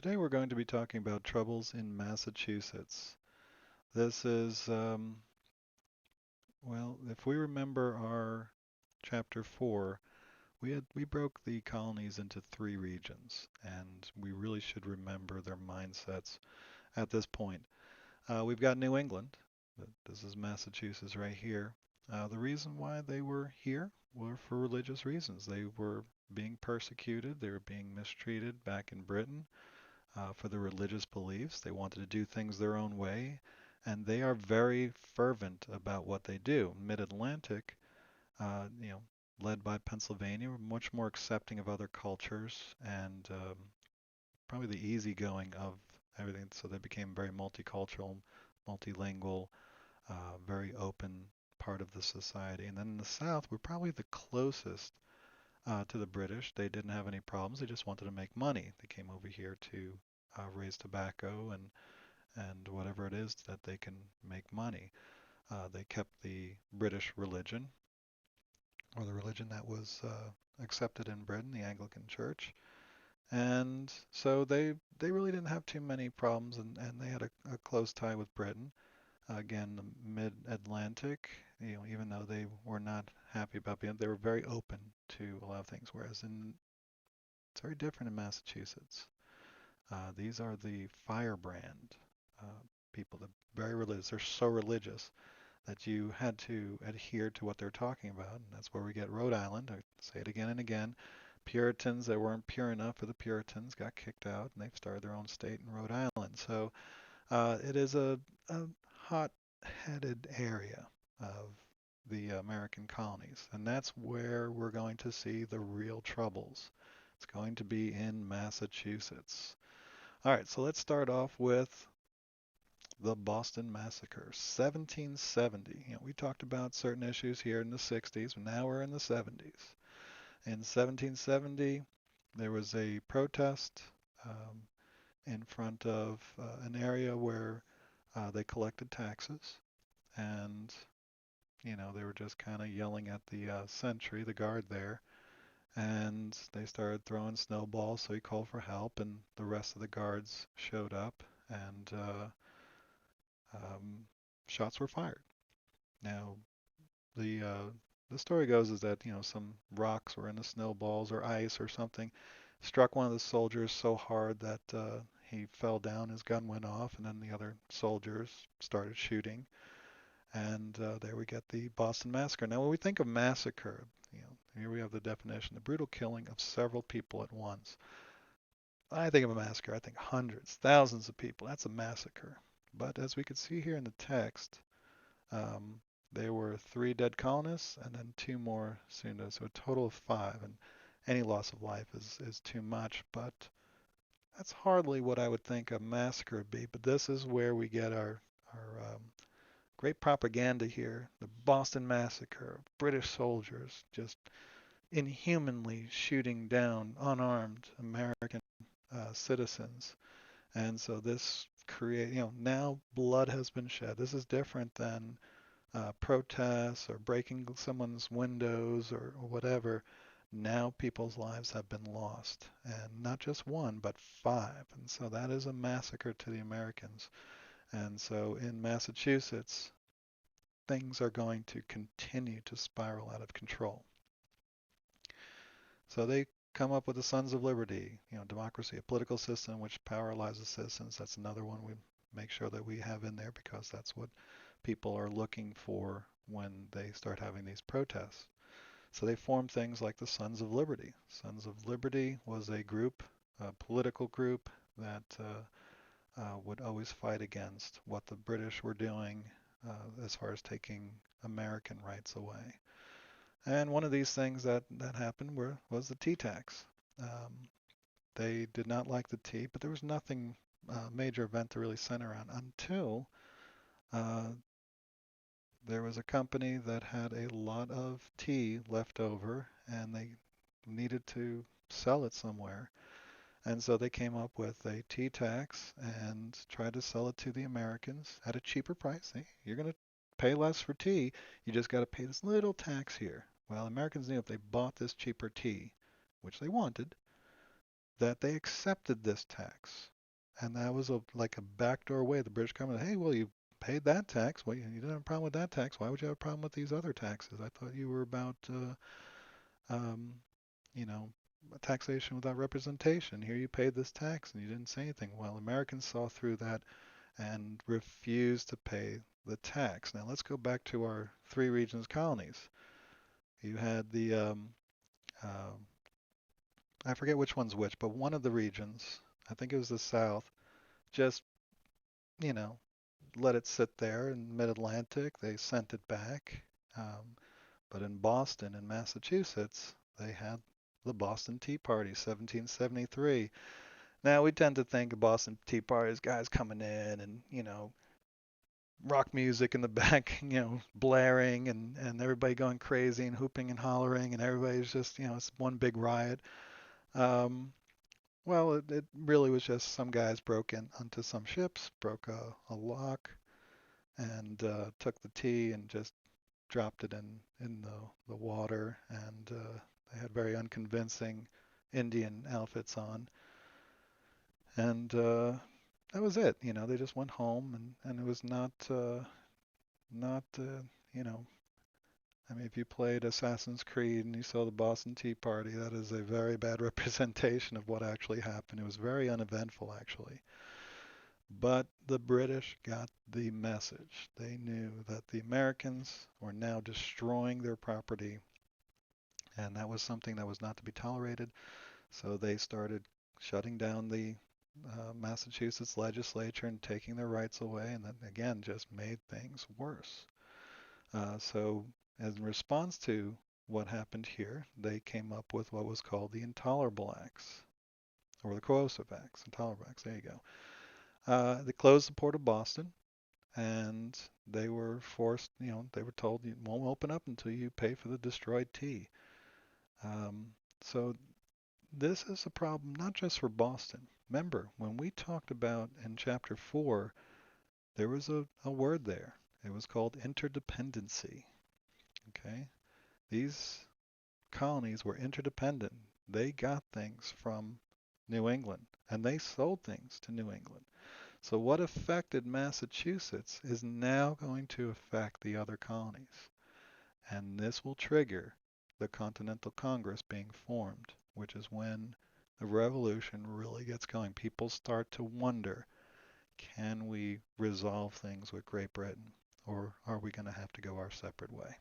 Today we're going to be talking about troubles in Massachusetts. This is, well, if we remember our chapter 4, we broke the colonies into three regions, and we really should remember their mindsets at this point. We've got New England. This is Massachusetts right here. The reason why they were here were for religious reasons. They were being persecuted, they were being mistreated back in Britain for their religious beliefs. They wanted to do things their own way, and they are very fervent about what they do. Mid-Atlantic, uh, you know, led by Pennsylvania, were much more accepting of other cultures and probably the easygoing of everything. So they became very multicultural, multilingual, very open part of the society. And then in the South, we're probably the closest to the British. They didn't have any problems. They just wanted to make money. They came over here to raise tobacco and whatever it is that they can make money. They kept the British religion, or the religion that was accepted in Britain, the Anglican Church. And so they really didn't have too many problems, and they had a close tie with Britain. Again, the mid-Atlantic, even though they were not happy about being, they were very open to a lot of things. Whereas it's very different in Massachusetts. These are the firebrand people, that very religious. They're so religious that you had to adhere to what they're talking about. And that's where we get Rhode Island. I say it again and again. Puritans that weren't pure enough for the Puritans got kicked out, and they've started their own state in Rhode Island. So it is a hot-headed area of the American colonies, and that's where we're going to see the real troubles. It's going to be in Massachusetts. All right, so let's start off with the Boston Massacre, 1770. We talked about certain issues here in the 60s, but now we're in the 70s. In 1770, there was a protest um, in front of an area where they collected taxes, and they were just kind of yelling at the sentry, the guard there, and they started throwing snowballs. So he called for help, and the rest of the guards showed up, and um, shots were fired. Now, the uh, the story goes is that some rocks were in the snowballs or ice or something, struck one of the soldiers so hard that he fell down. His gun went off, and then the other soldiers started shooting, and there we get the Boston Massacre. Now, when we think of massacre, here we have the definition: the brutal killing of several people at once. I think of a massacre, I think hundreds, thousands of people. That's a massacre. But as we could see here in the text, um, there were three dead colonists and then two more soon, so a total of five. And any loss of life is too much, but that's hardly what I would think a massacre would be. But this is where we get our great propaganda here. The Boston Massacre, British soldiers just inhumanly shooting down unarmed American citizens. And so this now blood has been shed. This is different than protests or breaking someone's windows or whatever. Now people's lives have been lost, and not just one, but five. And so that is a massacre to the Americans. And so in Massachusetts, things are going to continue to spiral out of control. So they come up with the Sons of Liberty, democracy, a political system which power lies with citizens. That's another one we make sure that we have in there because that's what people are looking for when they start having these protests. So they formed things like the Sons of Liberty. Sons of Liberty was a group, a political group that would always fight against what the British were doing as far as taking American rights away. And one of these things that happened was the tea tax. Um, they did not like the tea, but there was nothing major event to really center on until uh, there was a company that had a lot of tea left over and they needed to sell it somewhere. And so they came up with a tea tax and tried to sell it to the Americans at a cheaper price. Hey, you're going to pay less for tea. You just got to pay this little tax here. Well, Americans knew if they bought this cheaper tea, which they wanted, that they accepted this tax. And that was like a backdoor way. The British government, hey, well, you paid that tax. Well, you didn't have a problem with that tax. Why would you have a problem with these other taxes? I thought you were about, um, you know, taxation without representation. Here you paid this tax and you didn't say anything. Well, Americans saw through that and refused to pay the tax. Now let's go back to our three regions colonies. You had uh, I forget which one's which, but one of the regions, I think it was the South, just, you know, let it sit there in mid-Atlantic. They sent it back. Um, but in Boston and Massachusetts, they had the Boston Tea Party, 1773. Now we tend to think of Boston Tea Party as guys coming in and, rock music in the back, blaring and everybody going crazy and hooping and hollering and everybody's just, it's one big riot. Um, well, it really was just some guys broke in onto some ships, broke a lock, and took the tea and just dropped it in the water. And they had very unconvincing Indian outfits on. And that was it. They just went home, and it was not you know I mean, if you played Assassin's Creed and you saw the Boston Tea Party, that is a very bad representation of what actually happened. It was very uneventful, actually. But the British got the message. They knew that the Americans were now destroying their property, and that was something that was not to be tolerated. So they started shutting down the Massachusetts legislature and taking their rights away, and that again just made things worse. So, as in response to what happened here, they came up with what was called the Intolerable Acts, or the Coercive Acts, Intolerable Acts. There you go. They closed the port of Boston, and they were forced. They were told you won't open up until you pay for the destroyed tea. Um, so this is a problem not just for Boston. Remember, when we talked about in chapter 4, there was a word there. It was called interdependency. Okay? These colonies were interdependent. They got things from New England and they sold things to New England. So what affected Massachusetts is now going to affect the other colonies. And this will trigger the Continental Congress being formed, which is when the revolution really gets going. People start to wonder, can we resolve things with Great Britain, or are we going to have to go our separate way?